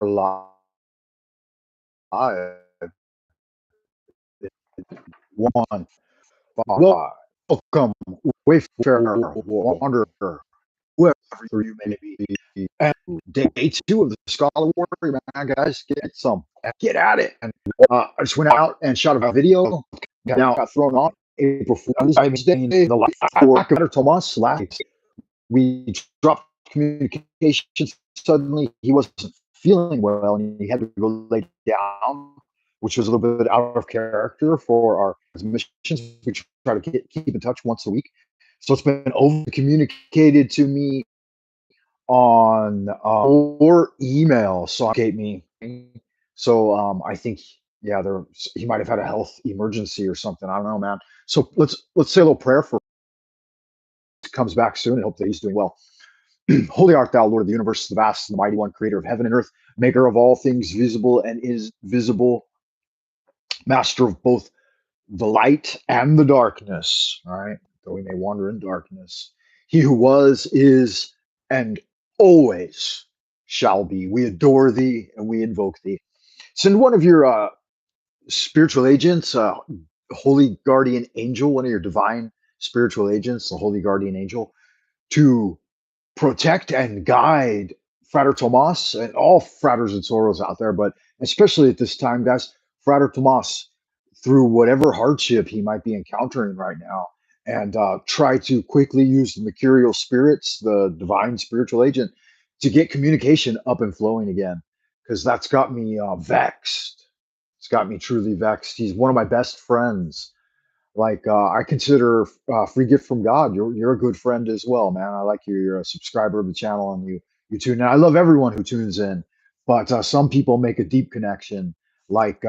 live. One, welcome, Wayfarer, Wanderer, whoever you may be. And day two of the Scholar Warrior, man, guys, get at it. And I just went out and shot a video. Now got thrown on April 4th. I mean, the lack of Tomas last we dropped communication. Suddenly, he wasn't feeling well, and he had to go lay down, which was a little bit out of character for our missions. We try to keep in touch once a week, so it's been over communicated to me on or email. So me. So I think yeah, he might have had a health emergency or something. I don't know, man. So let's say a little prayer for comes back soon and hope that he's doing well. Holy art thou, Lord of the universe, the vast and the mighty one, creator of heaven and earth, maker of all things visible and is visible, master of both the light and the darkness. All right, though we may wander in darkness. He who was, is, and always shall be. We adore thee and we invoke thee. Send one of your spiritual agents, holy guardian angel, one of your divine spiritual agents, the holy guardian angel, to protect and guide Frater Tomas and all fraters and sorrows out there, but especially at this time, guys, Frater Tomas, through whatever hardship he might be encountering right now, and try to quickly use the mercurial spirits, the divine spiritual agent, to get communication up and flowing again, because that's got me vexed. It's got me truly vexed. He's one of my best friends. Like I consider free gift from God. You're a good friend as well, man. I like you. You're a subscriber of the channel, and you tune in. I love everyone who tunes in, but some people make a deep connection, like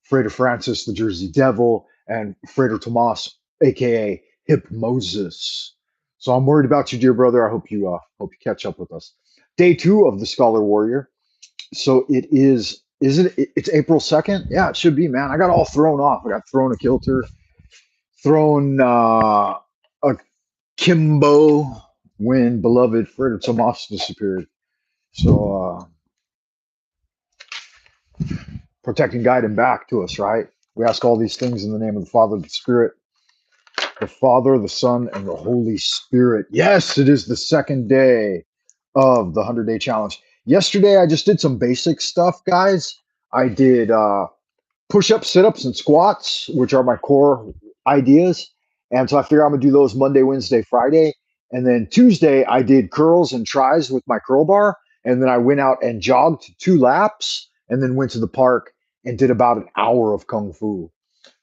Frater Francis, the Jersey Devil, and Frater Tomas, aka Hip Moses. So I'm worried about you, dear brother. I hope you catch up with us. Day two of the Scholar Warrior. So it is. Is it? It's April 2nd. Yeah, it should be, man. I got all thrown off. I got thrown a kilter, thrown a Kimbo when beloved Frederick Tomas disappeared. So protect and guide him back to us, right? We ask all these things in the name of the Father, the Spirit, the Father, the Son, and the Holy Spirit. Yes, it is the second day of the 100-day challenge. Yesterday, I just did some basic stuff, guys. I did push-ups, sit-ups, and squats, which are my core ideas. And so I figure I'm gonna do those Monday, Wednesday, Friday. And then Tuesday, I did curls and tries with my curl bar. And then I went out and jogged 2 laps and then went to the park and did about an hour of Kung Fu.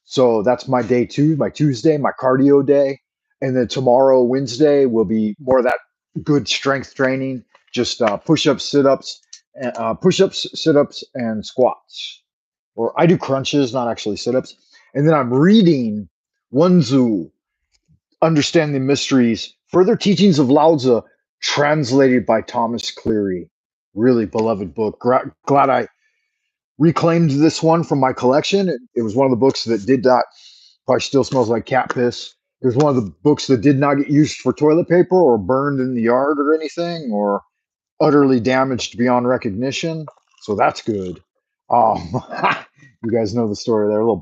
So that's my day two, my Tuesday, my cardio day. And then tomorrow, Wednesday, will be more of that good strength training, just push ups, sit ups, and squats. Or I do crunches, not actually sit ups. And then I'm reading Wenzu, Understand the Mysteries, Further Teachings of Lao Tzu, translated by Thomas Cleary. Really beloved book. Glad I reclaimed this one from my collection. It was one of the books that did not, probably still smells like cat piss. It was one of the books that did not get used for toilet paper or burned in the yard or anything or utterly damaged beyond recognition. So that's good. Um, you guys know the story there. Little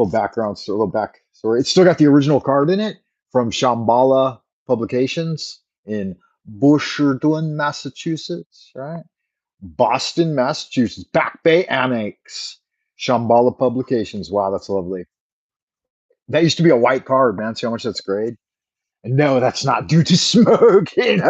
background story, little back story. It's still got the original card in it from Shambhala Publications in Busherdoon, Massachusetts, right? Boston, Massachusetts, Back Bay Annex, Shambhala Publications. Wow, that's lovely. That used to be a white card, man. See how much that's grade? And no, that's not due to smoking.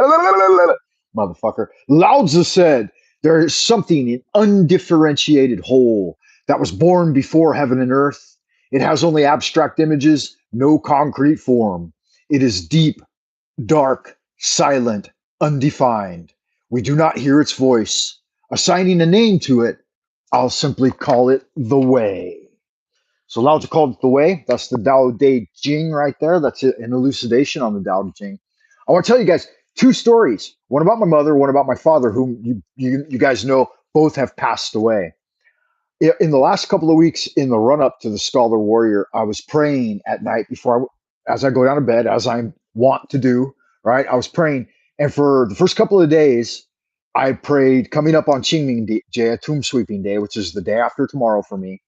Motherfucker. Lao Tzu said, there is something in undifferentiated whole that was born before heaven and earth. It has only abstract images, no concrete form. It is deep, dark, silent, undefined. We do not hear its voice. Assigning a name to it, I'll simply call it the way. So Lao Tzu called it the way. That's the Tao Te Ching right there. That's an elucidation on the Tao Te Ching. I want to tell you guys 2 stories. One about my mother, one about my father, whom you guys know both have passed away. In the last couple of weeks, in the run up to the Scholar Warrior, I was praying at night as I go down to bed, as I want to do. Right, I was praying, and for the first couple of days, I prayed coming up on Qingming Jie, Tomb Sweeping Day, which is the day after tomorrow for me,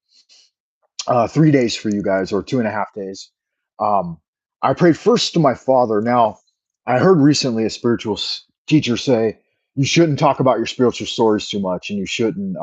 3 days for you guys, or 2.5 days. Um, I prayed first to my father. Now, I heard recently a spiritual teacher say you shouldn't talk about your spiritual stories too much, and you shouldn't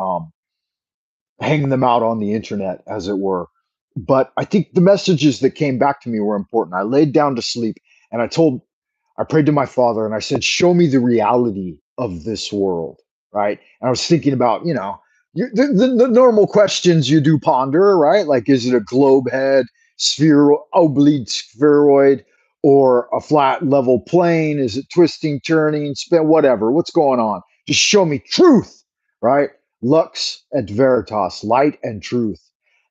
hang them out on the internet, as it were. But I think the messages that came back to me were important. I laid down to sleep, and I prayed to my father, and I said, "Show me the reality of this world." Right? And I was thinking about, the normal questions you do ponder, right? Like, is it a globe head, sphere, oblique spheroid, or a flat level plane? Is it twisting, turning, spin, whatever? What's going on? Just show me truth, right? Lux et veritas, light and truth.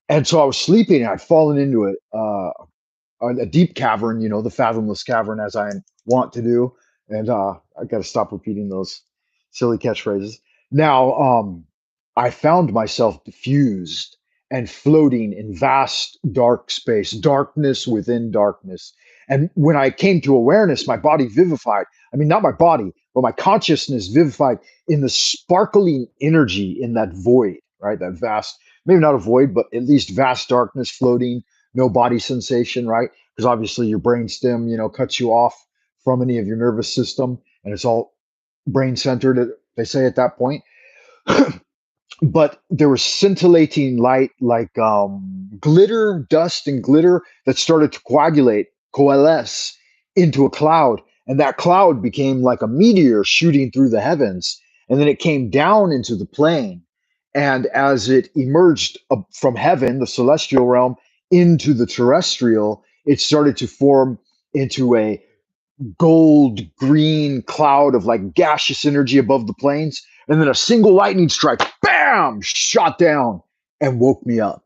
And so I was sleeping, and I'd fallen into a deep cavern, the fathomless cavern, as I want to do. And I got to stop repeating those silly catchphrases. Now, I found myself diffused and floating in vast dark space, darkness within darkness. And when I came to awareness, my body vivified. I mean, not my body, but my consciousness vivified in the sparkling energy in that void, right? That vast, maybe not a void, but at least vast darkness floating, no body sensation, right? Because obviously your brain stem, cuts you off from any of your nervous system, and it's all brain centered, they say at that point. But there was scintillating light, like glitter, dust, and glitter that started to coalesce into a cloud. And that cloud became like a meteor shooting through the heavens. And then it came down into the plane. And as it emerged from heaven, the celestial realm, into the terrestrial, it started to form into a gold green cloud of like gaseous energy above the plains. And then a single lightning strike, bam, shot down and woke me up.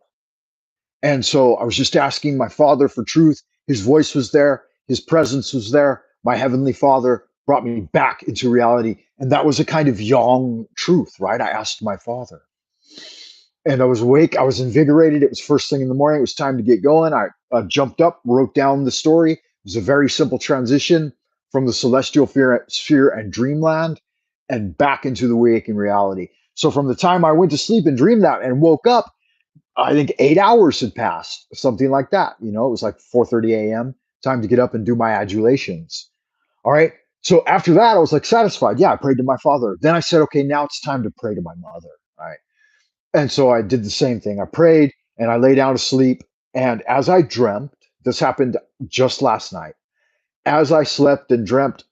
And so I was just asking my father for truth. His voice was there, his presence was there. My heavenly father brought me back into reality. And that was a kind of yang truth, right? I asked my father. And I was awake. I was invigorated. It was first thing in the morning. It was time to get going. I jumped up, wrote down the story. It was a very simple transition from the celestial sphere and dreamland and back into the waking reality. So from the time I went to sleep and dreamed that and woke up, I think 8 hours had passed, something like that. It was like 4:30 a.m. Time to get up and do my adulations. All right. So after that, I was like satisfied. Yeah, I prayed to my father. Then I said, okay, now it's time to pray to my mother. Right. And so I did the same thing. I prayed and I lay down to sleep. And as I dreamt, this happened just last night. As I slept and dreamt,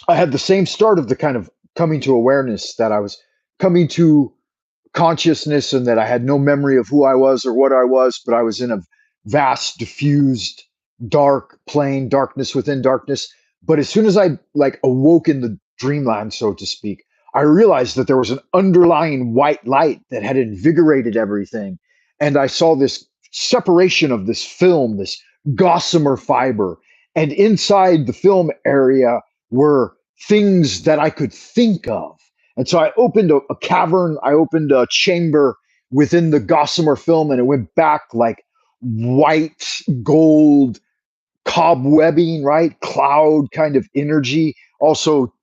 I had the same start of the kind of coming to awareness, that I was coming to consciousness and that I had no memory of who I was or what I was, but I was in a vast, diffused, dark plane, darkness within darkness. But as soon as I like awoke in the dreamland, so to speak, I realized that there was an underlying white light that had invigorated everything. And I saw this separation of this film, this gossamer fiber. And inside the film area were things that I could think of. And so I opened a cavern, I opened a chamber within the gossamer film, and it went back like white gold cobwebbing, right? Cloud kind of energy, also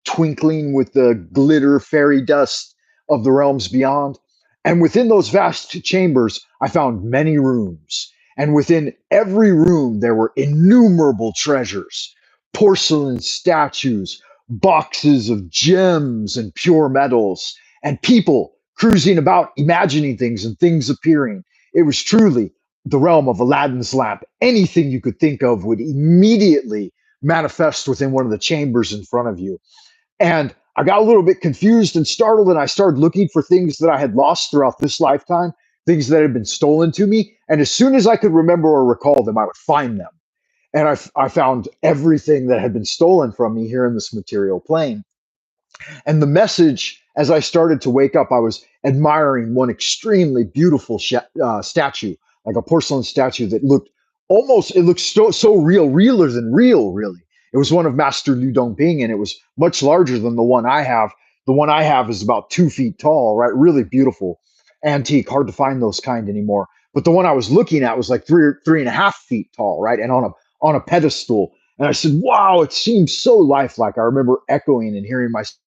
twinkling with the glitter fairy dust of the realms beyond. And within those vast chambers, I found many rooms. And within every room, there were innumerable treasures, porcelain statues, boxes of gems and pure metals, and people cruising about, imagining things and things appearing. It was truly the realm of Aladdin's lamp. Anything you could think of would immediately manifest within one of the chambers in front of you. And I got a little bit confused and startled, and I started looking for things that I had lost throughout this lifetime, things that had been stolen to me. And as soon as I could remember or recall them, I would find them. And I found everything that had been stolen from me here in this material plane. And the message, as I started to wake up, I was admiring one extremely beautiful statue, like a porcelain statue that looked it looked so real, realer than real, really. It was one of Master Liu Dongbing, and it was much larger than the one I have. The one I have is about 2 feet tall, right? Really beautiful, antique, hard to find those kind anymore. But the one I was looking at was like 3.5 feet tall, right? And on a pedestal. And I said, wow, it seems so lifelike. I remember echoing and hearing myself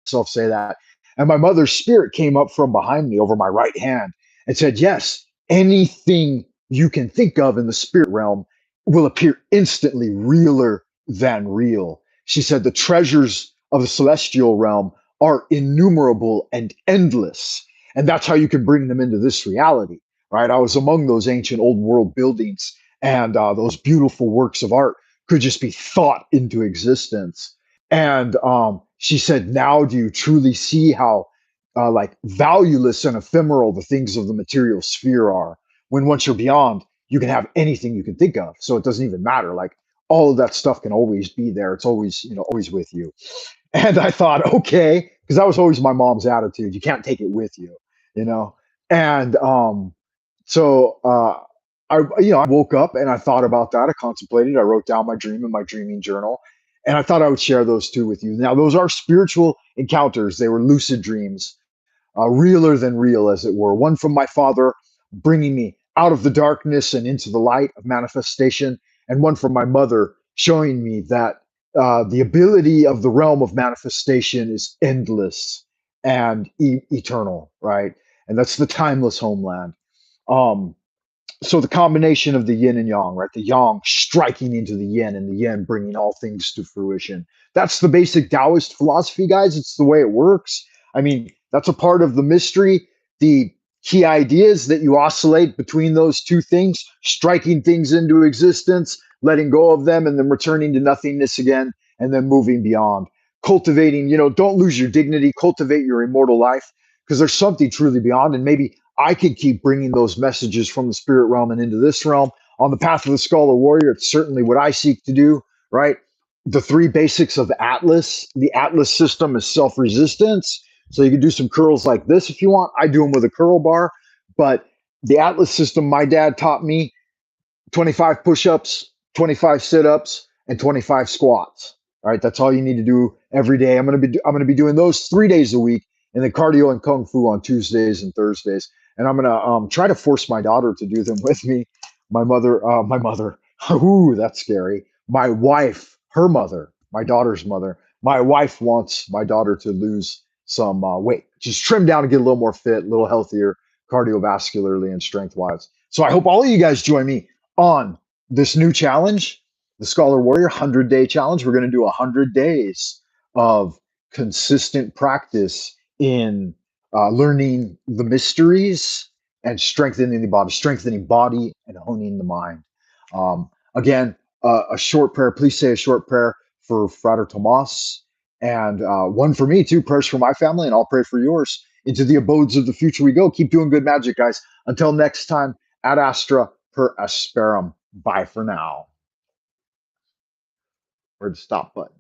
myself say that. And my mother's spirit came up from behind me over my right hand and said, yes, anything you can think of in the spirit realm will appear instantly realer than real. She said, the treasures of the celestial realm are innumerable and endless. And that's how you can bring them into this reality, right? I was among those ancient old world buildings, and those beautiful works of art could just be thought into existence. And she said, now do you truly see how like valueless and ephemeral the things of the material sphere are? When once you're beyond, you can have anything you can think of. So it doesn't even matter. Like all of that stuff can always be there. It's always, always with you. And I thought, okay, because that was always my mom's attitude. You can't take it with you, you know? And so I woke up and I thought about that. I contemplated. I wrote down my dream in my dreaming journal, and I thought I would share those two with you. Now, those are spiritual encounters. They were lucid dreams, realer than real, as it were. One from my father, bringing me out of the darkness and into the light of manifestation, and one from my mother, showing me that the ability of the realm of manifestation is endless and eternal, right? And that's the timeless homeland. Um, so the combination of the yin and yang, right? The yang striking into the yin and the yin bringing all things to fruition. That's the basic Taoist philosophy, guys. It's the way it works. I mean, that's a part of the mystery. The key idea is that you oscillate between those two things, striking things into existence, letting go of them, and then returning to nothingness again, and then moving beyond. Cultivating, don't lose your dignity, cultivate your immortal life, because there's something truly beyond, and maybe I could keep bringing those messages from the spirit realm and into this realm. On the path of the scholar warrior, it's certainly what I seek to do, right? The three basics of Atlas. The Atlas system is self-resistance. So you can do some curls like this if you want. I do them with a curl bar. But the Atlas system, my dad taught me 25 push-ups, 25 sit-ups, and 25 squats. All right, that's all you need to do every day. I'm gonna be doing those 3 days a week, and then cardio and kung fu on Tuesdays and Thursdays. And I'm gonna try to force my daughter to do them with me. My mother. Ooh, that's scary. My wife, her mother, my daughter's mother. My wife wants my daughter to lose some weight, just trim down and get a little more fit, a little healthier, cardiovascularly and strength wise. So I hope all of you guys join me on this new challenge, the Scholar Warrior 100-day challenge. We're going to do 100 days of consistent practice in learning the mysteries and strengthening body and honing the mind. Again, a short prayer. Please say a short prayer for Frater Tomas, and one for me too. Prayers for my family, and I'll pray for yours. Into the abodes of the future we go. Keep doing good magic, guys. Until next time, ad astra per asperum. Bye for now. Where's the stop button?